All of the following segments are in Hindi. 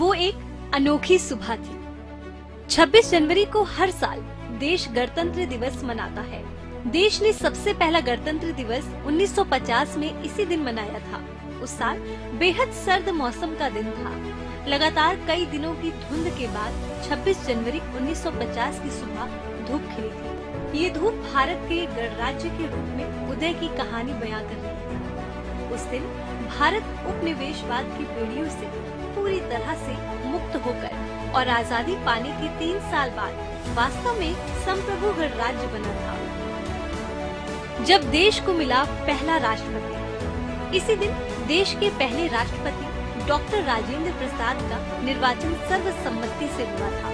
वो एक अनोखी सुबह थी। 26 जनवरी को हर साल देश गणतंत्र दिवस मनाता है। देश ने सबसे पहला गणतंत्र दिवस 1950 में इसी दिन मनाया था। उस साल बेहद सर्द मौसम का दिन था। लगातार कई दिनों की धुंध के बाद 26 जनवरी 1950 की सुबह धूप खिली थी। ये धूप भारत के गणराज्य के रूप में उदय की कहानी बयां कर रही थी। उस दिन भारत उपनिवेशवाद की बेड़ियों से पूरी तरह से मुक्त होकर और आजादी पाने के 3 साल बाद वास्तव में संप्रभु गणराज्य बना था। जब देश को मिला पहला राष्ट्रपति, इसी दिन देश के पहले राष्ट्रपति डॉक्टर राजेंद्र प्रसाद का निर्वाचन सर्वसम्मति से हुआ था।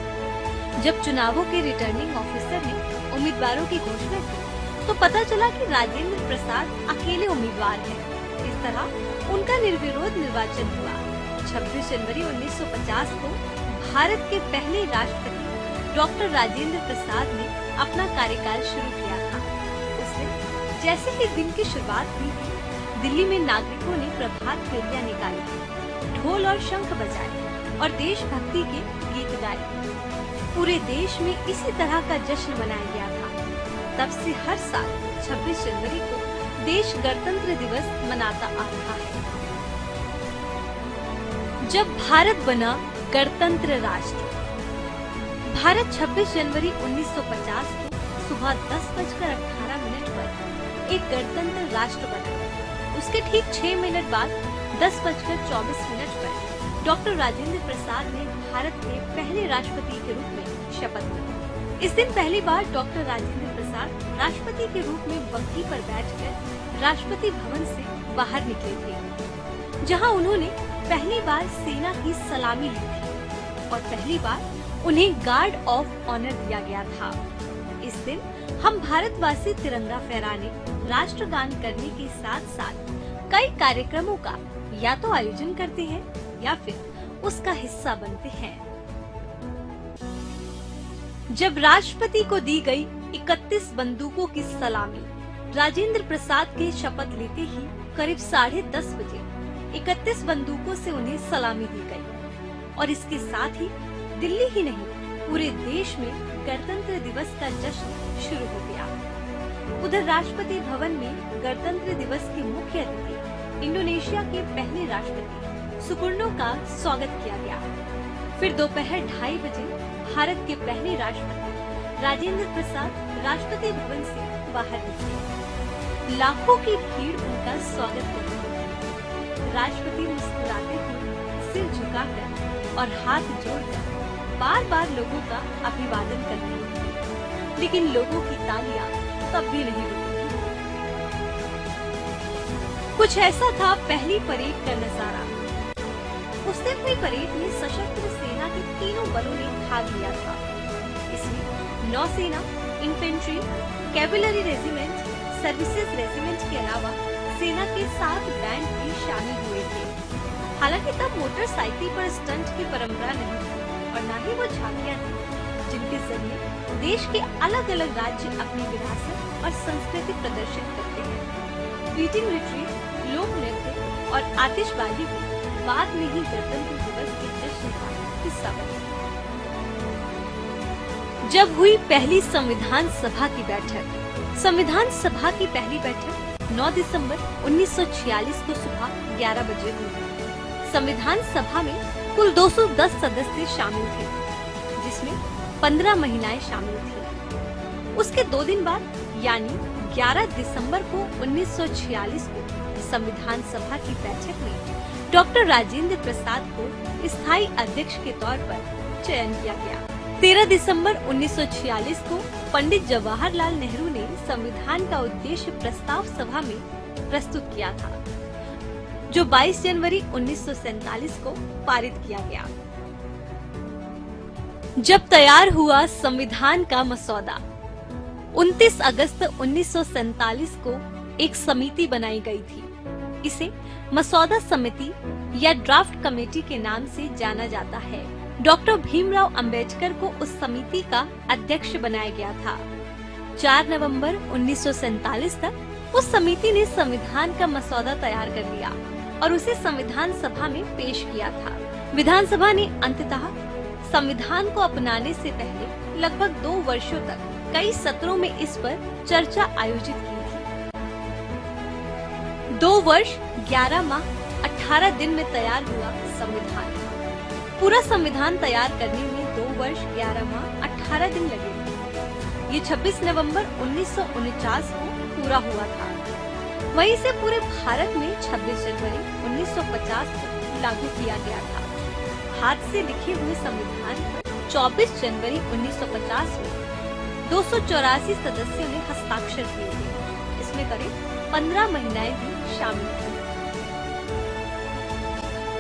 जब चुनावों के रिटर्निंग ऑफिसर ने उम्मीदवारों की घोषणा की तो पता चला कि राजेंद्र प्रसाद अकेले उम्मीदवार हैं। इस तरह उनका निर्विरोध निर्वाचन हुआ। 26 जनवरी 1950 को भारत के पहले राष्ट्रपति डॉक्टर राजेंद्र प्रसाद ने अपना कार्यकाल शुरू किया था। उस दिन जैसे ही दिन की शुरुआत हुई थी, दिल्ली में नागरिकों ने प्रभात फेरियां निकाली, ढोल और शंख बजाए और देशभक्ति के गीत गाए। पूरे देश में इसी तरह का जश्न मनाया गया था। तब से हर साल 26 जनवरी को देश गणतंत्र दिवस मनाता आ रहा है। जब भारत बना गणतंत्र राष्ट्र, भारत 26 जनवरी 1950 को सुबह 10:18 पर एक गणतंत्र राष्ट्र बना। उसके ठीक 6 मिनट बाद 10:24 पर डॉक्टर राजेंद्र प्रसाद ने भारत के पहले राष्ट्रपति के रूप में शपथ ली। इस दिन पहली बार डॉक्टर राजेंद्र प्रसाद राष्ट्रपति के रूप में बग्घी पर बैठकर राष्ट्रपति भवन से बाहर निकले थे, जहां उन्होंने पहली बार सेना की सलामी ली थी और पहली बार उन्हें गार्ड ऑफ ऑनर दिया गया था। इस दिन हम भारतवासी तिरंगा फहराने, राष्ट्रगान करने के साथ साथ कई कार्यक्रमों का या तो आयोजन करते हैं या फिर उसका हिस्सा बनते हैं। जब राष्ट्रपति को दी गई 31 बंदूकों की सलामी, राजेंद्र प्रसाद के शपथ लेते ही करीब 10:30 बजे 31 बंदूकों से उन्हें सलामी दी गई और इसके साथ ही दिल्ली ही नहीं पूरे देश में गणतंत्र दिवस का जश्न शुरू हो गया। उधर राष्ट्रपति भवन में गणतंत्र दिवस के मुख्य अतिथि इंडोनेशिया के पहले राष्ट्रपति सुकर्णो का स्वागत किया गया। फिर दोपहर 2:30 बजे भारत के पहले राष्ट्रपति राजेंद्र प्रसाद राष्ट्रपति भवन से बाहर निकले। लाखों की भीड़ उनका स्वागत कर रही थी। राष्ट्रपति मुस्कुराते हुए सिर झुकाकर और हाथ जोड़कर बार बार लोगों का अभिवादन कर रही थी, लेकिन लोगों की तालियां तब भी नहीं रुकी। कुछ ऐसा था पहली परेड का नजारा। उस दिन हुई परेड में सशस्त्र सेना के तीनों बलों ने भाग लिया था। इसमें नौसेना, infantry, cavalry regiment, services regiment के अलावा सेना के 7 बैंड भी शामिल हुए थे। हालांकि तब मोटरसाइकिल पर स्टंट की परंपरा नहीं थी और न ही वो झांकियां थी जिनके जरिए देश के अलग अलग राज्य अपनी विरासत और संस्कृति प्रदर्शित करते हैं। बीटिंग रिट्रीट, लोक नृत्य और आतिशबाजी भी बाद में ही गणतंत्र दिवस के जश्न का हिस्सा बने। जब हुई पहली संविधान सभा की बैठक, संविधान सभा की पहली बैठक 9 दिसंबर 1946 को सुबह 11 बजे हुई। संविधान सभा में कुल 210 सदस्य शामिल थे, जिसमें 15 महिलाएं शामिल थीं। उसके 2 दिन बाद यानी 11 दिसंबर को 1946 को संविधान सभा की बैठक में डॉक्टर राजेंद्र प्रसाद को स्थायी अध्यक्ष के तौर पर चयन किया गया। 13 दिसंबर 1946 को पंडित जवाहरलाल नेहरू ने संविधान का उद्देश्य प्रस्ताव सभा में प्रस्तुत किया था, जो 22 जनवरी 1947 को पारित किया गया। जब तैयार हुआ संविधान का मसौदा, 29 अगस्त 1947 को एक समिति बनाई गई थी। इसे मसौदा समिति या ड्राफ्ट कमेटी के नाम से जाना जाता है। डॉक्टर भीमराव अंबेडकर को उस समिति का अध्यक्ष बनाया गया था। 4 नवंबर 1947 तक उस समिति ने संविधान का मसौदा तैयार कर लिया और उसे संविधान सभा में पेश किया था। विधानसभा ने अंततः संविधान को अपनाने से पहले लगभग 2 वर्षों तक कई सत्रों में इस पर चर्चा आयोजित की थी। 2 वर्ष 11 माह 18 दिन में तैयार हुआ संविधान। पूरा संविधान तैयार करने में 2 वर्ष 11 माह 18 दिन लगे थे। ये 26 नवंबर 1949 को पूरा हुआ था। वहीं से पूरे भारत में 26 जनवरी 1950 को लागू किया गया था। हाथ से लिखे हुए संविधान पर 24 जनवरी 1950 को 284 सदस्यों ने हस्ताक्षर किए थे। इसमें करीब 15 महिलाएं भी शामिल थीं।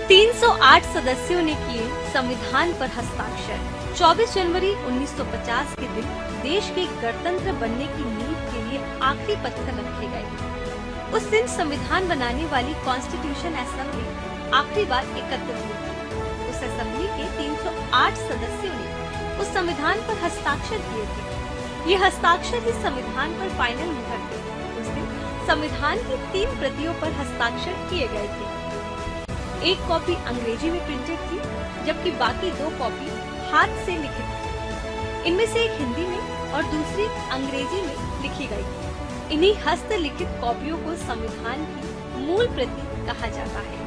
308 सदस्यों ने किए संविधान पर हस्ताक्षर। 24 जनवरी 1950 के दिन देश के गणतंत्र बनने की नींव के लिए आखिरी पत्थर रखे गए। उस दिन संविधान बनाने वाली कॉन्स्टिट्यूशन असेंबली आखिरी बार एकत्र हुई थी। उस असेंबली के 308 सदस्यों ने उस संविधान पर हस्ताक्षर किए थे। ये हस्ताक्षर ही संविधान पर फाइनल मुहर थे। उस दिन संविधान की 3 प्रतियों पर हस्ताक्षर किए गए थे। एक कॉपी अंग्रेजी में प्रिंटेड थी, जबकि बाकी 2 कॉपी हाथ से लिखित थी। इनमें से एक हिंदी में और दूसरी अंग्रेजी में लिखी गई थी। इन्हीं हस्तलिखित कॉपियों को संविधान की मूल प्रति कहा जाता है।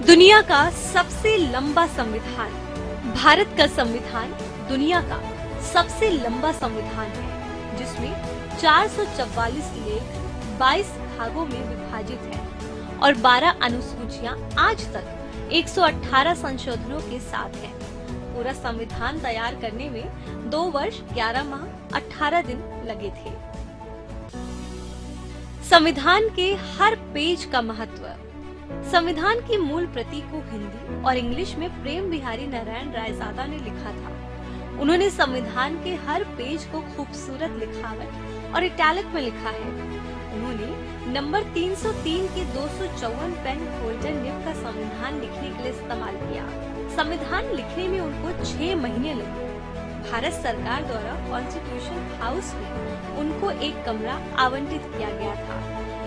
दुनिया का सबसे लंबा संविधान। भारत का संविधान दुनिया का सबसे लंबा संविधान है, जिसमें 444 लेख 22 भागों में विभाजित है और 12 अनुसूचियां आज तक 118 संशोधनों के साथ हैं। पूरा संविधान तैयार करने में 2 वर्ष 11 माह 18 दिन लगे थे। संविधान के हर पेज का महत्व। संविधान की मूल प्रति को हिंदी और इंग्लिश में प्रेम बिहारी नारायण रायजादा ने लिखा था। उन्होंने संविधान के हर पेज को खूबसूरत लिखावट और इटैलिक में लिखा है। उन्होंने नंबर 303 के 254 पेन होल्डर निब का संविधान लिखने के लिए इस्तेमाल किया। संविधान लिखने में उनको 6 महीने लगे। भारत सरकार द्वारा कॉन्स्टिट्यूशन हाउस में उनको एक कमरा आवंटित किया गया था।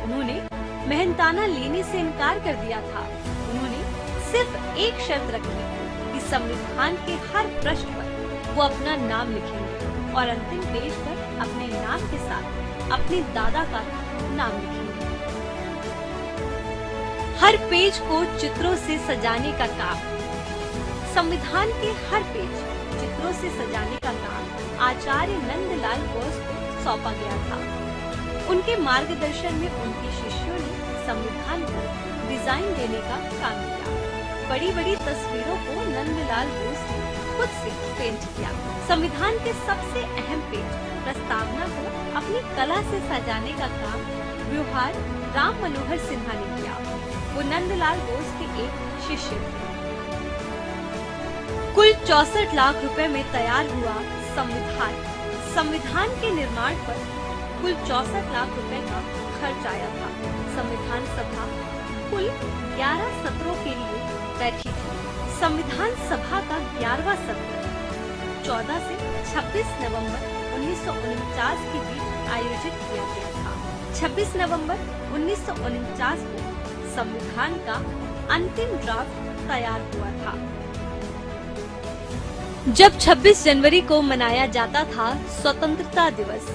उन्होंने मेहनताना लेने से इनकार कर दिया था। उन्होंने सिर्फ एक शर्त रखी कि संविधान के हर पृष्ठ पर वो अपना नाम लिखेंगे और अंतिम पेज पर अपने नाम के साथ अपने दादा का नाम लिखेंगे। हर पेज को चित्रों से सजाने का काम। संविधान के हर पेज चित्रों से सजाने का काम आचार्य नंदलाल बोस को सौंपा गया था। उनके मार्गदर्शन में उनके शिष्यों ने संविधान पर डिजाइन देने का काम किया। बड़ी बड़ी तस्वीरों को नंदलाल बोस ने खुद से पेंट किया। संविधान के सबसे अहम पेज प्रस्तावना को अपनी कला से सजाने का काम व्यूहार राम मनोहर सिन्हा ने किया। वो नंदलाल बोस के एक शिष्य थे। कुल 64 लाख रुपए में तैयार हुआ संविधान। संविधान के निर्माण पर कुल 64 लाख रुपए का खर्च आया था। संविधान सभा कुल 11 सत्रों के लिए बैठी थी। संविधान सभा का 11वां सत्र 14 से 26 नवंबर 1949 के बीच आयोजित किया गया था। 26 नवंबर 1949 को संविधान का अंतिम ड्राफ्ट तैयार हुआ था। जब 26 जनवरी को मनाया जाता था स्वतंत्रता दिवस,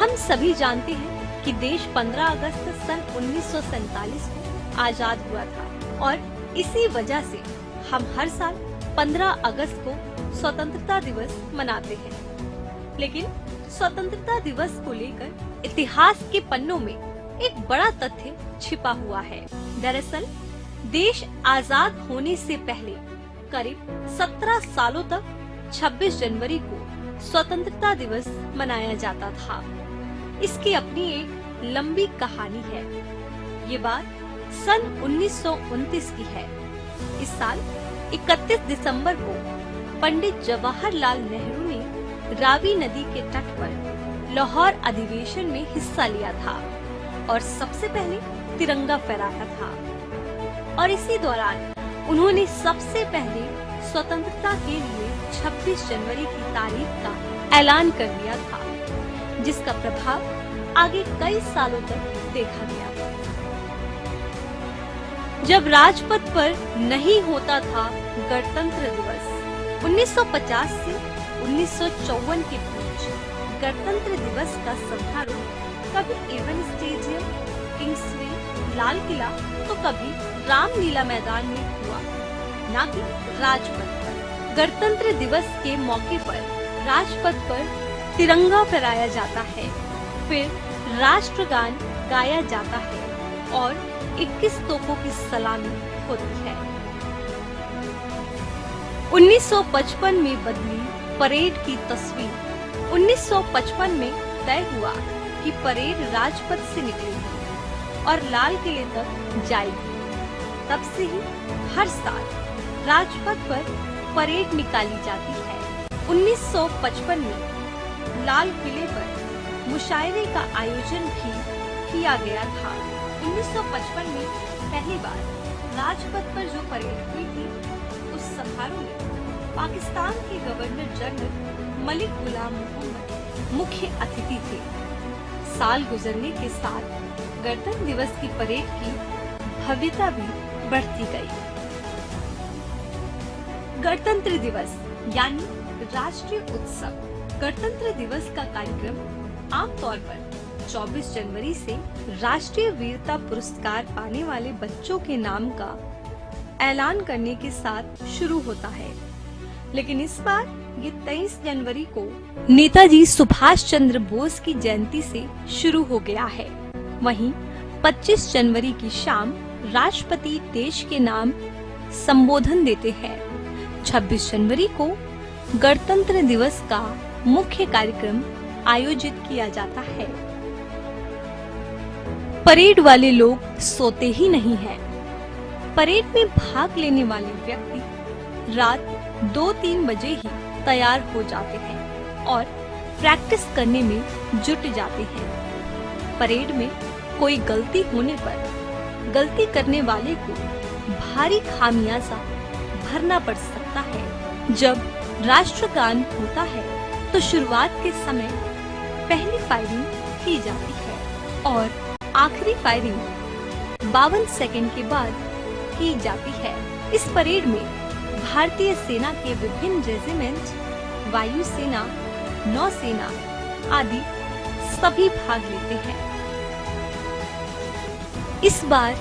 हम सभी जानते हैं कि देश 15 अगस्त सन 1947 को आजाद हुआ था और इसी वजह से हम हर साल 15 अगस्त को स्वतंत्रता दिवस मनाते हैं। लेकिन स्वतंत्रता दिवस को लेकर इतिहास के पन्नों में एक बड़ा तथ्य छिपा हुआ है। दरअसल देश आजाद होने से पहले करीब 17 सालों तक 26 जनवरी को स्वतंत्रता दिवस मनाया जाता था। इसकी अपनी एक लंबी कहानी है। ये बात सन 1929 की है। इस साल 31 दिसंबर को पंडित जवाहरलाल नेहरू ने रावी नदी के तट पर लाहौर अधिवेशन में हिस्सा लिया था और सबसे पहले तिरंगा फहराया था। और इसी दौरान उन्होंने सबसे पहले स्वतंत्रता के लिए 26 जनवरी की तारीख का ऐलान कर दिया था, जिसका प्रभाव आगे कई सालों तक देखा गया। जब राजपथ पर नहीं होता था गणतंत्र दिवस। 1950 से 1954 के बीच गणतंत्र दिवस का समारोह कभी Avon stadium, Kingsway, Lal Qila तो कभी रामलीला मैदान में हुआ, न कि राजपथ पर। गणतंत्र दिवस के मौके पर राजपथ पर तिरंगा फहराया जाता है, फिर राष्ट्रगान गाया जाता है और 21 तोपों की सलामी होती है। 1955 में बदली परेड की तस्वीर। 1955 में तय हुआ कि परेड राजपथ से निकलेगी और लाल किले तक जाएगी। तब से ही हर साल राजपथ पर परेड निकाली जाती है। 1955 में लाल किले पर मुशायरे का आयोजन भी किया गया था। 1955 में पहली बार राजपथ पर जो परेड हुई थी, उस समारोह में पाकिस्तान के गवर्नर जनरल मलिक गुलाम मोहम्मद मुख्य अतिथि थे। साल गुजरने के साथ गणतंत्र दिवस की परेड की भव्यता भी बढ़ती गई। गणतंत्र दिवस यानी राष्ट्रीय उत्सव। गणतंत्र दिवस का कार्यक्रम आमतौर पर 24 जनवरी से राष्ट्रीय वीरता पुरस्कार पाने वाले बच्चों के नाम का ऐलान करने के साथ शुरू होता है, लेकिन इस बार ये 23 जनवरी को नेताजी सुभाष चंद्र बोस की जयंती से शुरू हो गया है। वहीं 25 जनवरी की शाम राष्ट्रपति देश के नाम संबोधन देते हैं। 26 जनवरी को गणतंत्र दिवस का मुख्य कार्यक्रम आयोजित किया जाता है। परेड वाले लोग सोते ही नहीं हैं। परेड में भाग लेने वाले व्यक्ति रात 2-3 बजे ही तैयार हो जाते हैं और प्रैक्टिस करने में जुट जाते हैं। परेड में कोई गलती होने पर गलती करने वाले को भारी खामियाजा भरना पड़ सकता है। जब राष्ट्रगान होता है तो शुरुआत के समय पहली फायरिंग की जाती है और आखिरी फायरिंग 52 सेकंड के बाद की जाती है। इस परेड में भारतीय सेना के विभिन्न रेजिमेंट, वायुसेना, नौसेना आदि सभी भाग लेते हैं। इस बार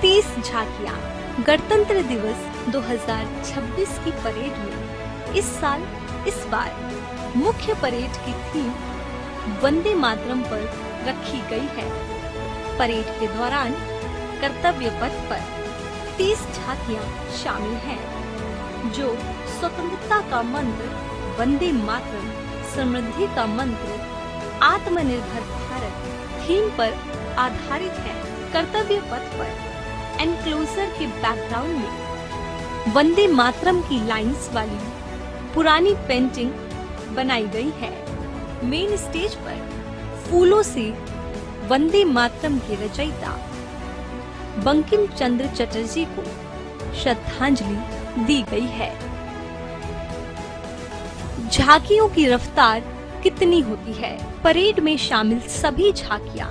30 झांकियां गणतंत्र दिवस 2026 की परेड में इस बार मुख्य परेड की थीम वंदे मातरम पर रखी गई है। परेड के दौरान कर्तव्य पथ पर 30 झांकियां शामिल हैं, जो स्वतंत्रता का मंत्र वंदे मातरम, समृद्धि का मंत्र आत्मनिर्भर भारत थीम पर आधारित है। कर्तव्य पथ पर एनक्लोजर के बैकग्राउंड में वंदे मातरम की लाइंस वाली पुरानी पेंटिंग बनाई गई है। मेन स्टेज पर फूलों से वंदे मातरम के रचयिता बंकिम चंद्र चटर्जी को श्रद्धांजलि दी गई है। झांकियों की रफ्तार कितनी होती है? परेड में शामिल सभी झांकियां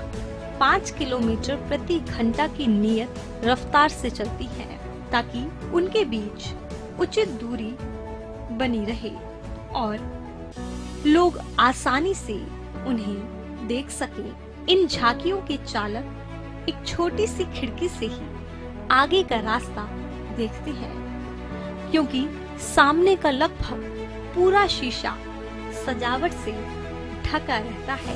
5 किलोमीटर प्रति घंटा की नियत रफ्तार से चलती हैं, ताकि उनके बीच उचित दूरी बनी रहे और लोग आसानी से उन्हें देख सकें। इन झांकियों के चालक एक छोटी सी खिड़की से ही आगे का रास्ता देखते हैं, क्योंकि सामने का लगभग पूरा शीशा सजावट से ढका रहता है।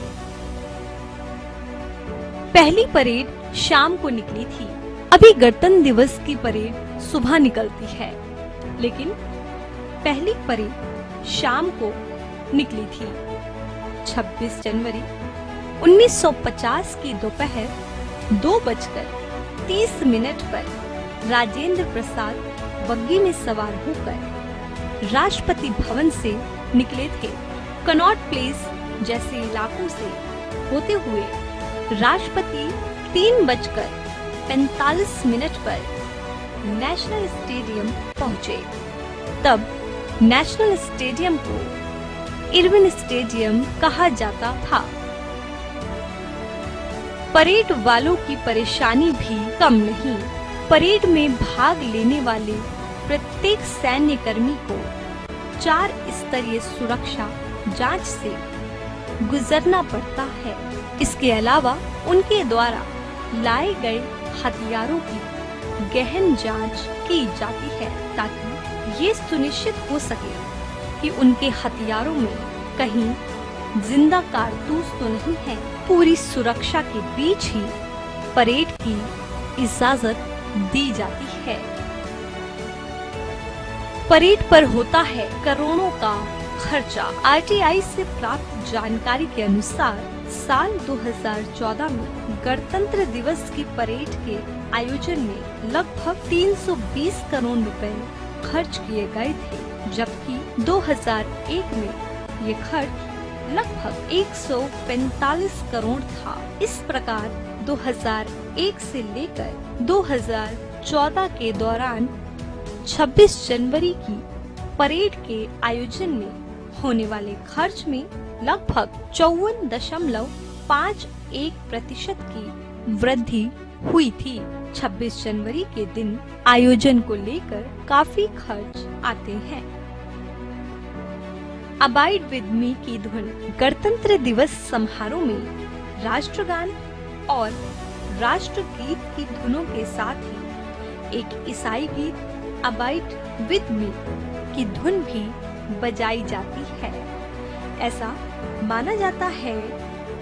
पहली परेड शाम को निकली थी। अभी गणतंत्र दिवस की परेड सुबह निकलती है, लेकिन पहली परेड शाम को निकली थी। 26 जनवरी 1950 की दोपहर 2:30 पर राजेंद्र प्रसाद बग्गी में सवार होकर राष्ट्रपति भवन से निकले थे। कनॉट प्लेस जैसे इलाकों से होते हुए राष्ट्रपति 3:45 पर नेशनल स्टेडियम पहुंचे। तब नेशनल स्टेडियम को इरविन स्टेडियम कहा जाता था। परेड वालों की परेशानी भी कम नहीं। परेड में भाग लेने वाले प्रत्येक सैन्य कर्मी को 4 स्तरीय सुरक्षा जांच से गुजरना पड़ता है। इसके अलावा उनके द्वारा लाए गए हथियारों की गहन जांच की जाती है ताकि ये सुनिश्चित हो सके कि उनके हथियारों में कहीं जिंदा कारतूस तो नहीं है। पूरी सुरक्षा के बीच ही परेड की इजाजत दी जाती है। परेड पर होता है करोड़ों का खर्चा। आरटीआई से प्राप्त जानकारी के अनुसार साल 2014 में गणतंत्र दिवस की परेड के आयोजन में लगभग 320 करोड़ रुपए खर्च किए गए थे, जबकि 2001 में ये खर्च लगभग 145 करोड़ था। इस प्रकार 2001 से लेकर 2014 के दौरान 26 जनवरी की परेड के आयोजन में होने वाले खर्च में लगभग 54.51% की वृद्धि हुई थी। 26 जनवरी के दिन आयोजन को लेकर काफी खर्च आते हैं। अबाइड विद मी की धुन। गणतंत्र दिवस समारोह में राष्ट्रगान और राष्ट्रगीत की धुनों के साथ ही एक ईसाई गीत अबाइड विद मी की धुन भी बजाई जाती है। ऐसा माना जाता है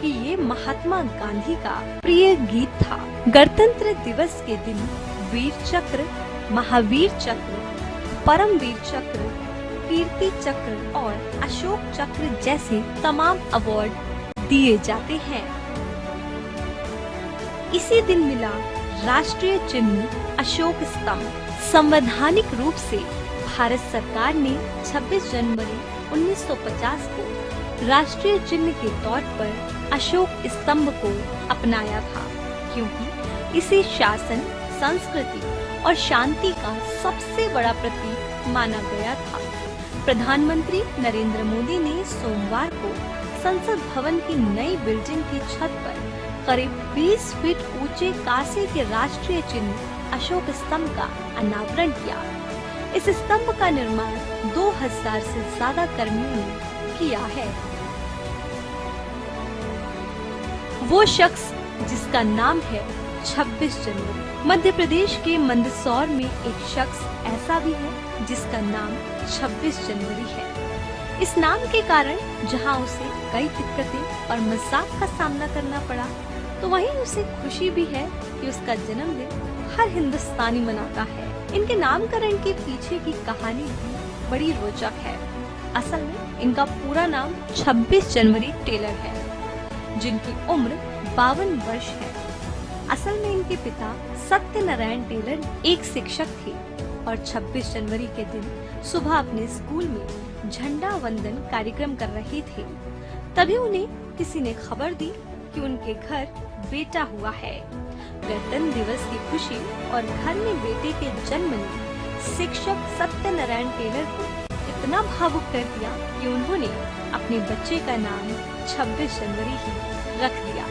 कि ये महात्मा गांधी का प्रिय गीत था। गणतंत्र दिवस के दिन वीर चक्र, महावीर चक्र, परमवीर चक्र, कीर्ति चक्र और अशोक चक्र जैसे तमाम अवार्ड दिए जाते हैं। इसी दिन मिला राष्ट्रीय चिन्ह अशोक स्तंभ। संवैधानिक रूप से भारत सरकार ने 26 जनवरी 1950 को राष्ट्रीय चिन्ह के तौर पर अशोक स्तंभ को अपनाया था, क्योंकि इसे शासन, संस्कृति और शांति का सबसे बड़ा प्रतीक माना गया था। प्रधानमंत्री नरेंद्र मोदी ने सोमवार को संसद भवन की नई बिल्डिंग की छत पर करीब 20 फीट ऊंचे कांसे के राष्ट्रीय चिन्ह अशोक स्तंभ का अनावरण किया। इस स्तंभ का निर्माण 2000 से ज्यादा कर्मियों ने किया है। वो शख्स जिसका नाम है 26 जनवरी। मध्य प्रदेश के मंदसौर में एक शख्स ऐसा भी है जिसका नाम 26 जनवरी है। इस नाम के कारण जहां उसे कई दिक्कतें और मजाक का सामना करना पड़ा, तो वहीं उसे खुशी भी है कि उसका जन्मदिन हर हिंदुस्तानी मनाता है। इनके नामकरण के पीछे की कहानी भी बड़ी रोचक है। असल में इनका पूरा नाम 26 जनवरी टेलर है, जिनकी उम्र 52 वर्ष है। असल में इनके पिता सत्यनारायण टेलर एक शिक्षक थे और 26 जनवरी के दिन सुबह अपने स्कूल में झंडा वंदन कार्यक्रम कर रहे थे। तभी उन्हें किसी ने खबर दी कि उनके घर बेटा हुआ है। गणतंत्र दिवस की खुशी और घर में बेटे के जन्म ने शिक्षक सत्यनारायण टेलर को इतना भावुक कर दिया कि उन्होंने अपने बच्चे का नाम 26 जनवरी ही रख दिया।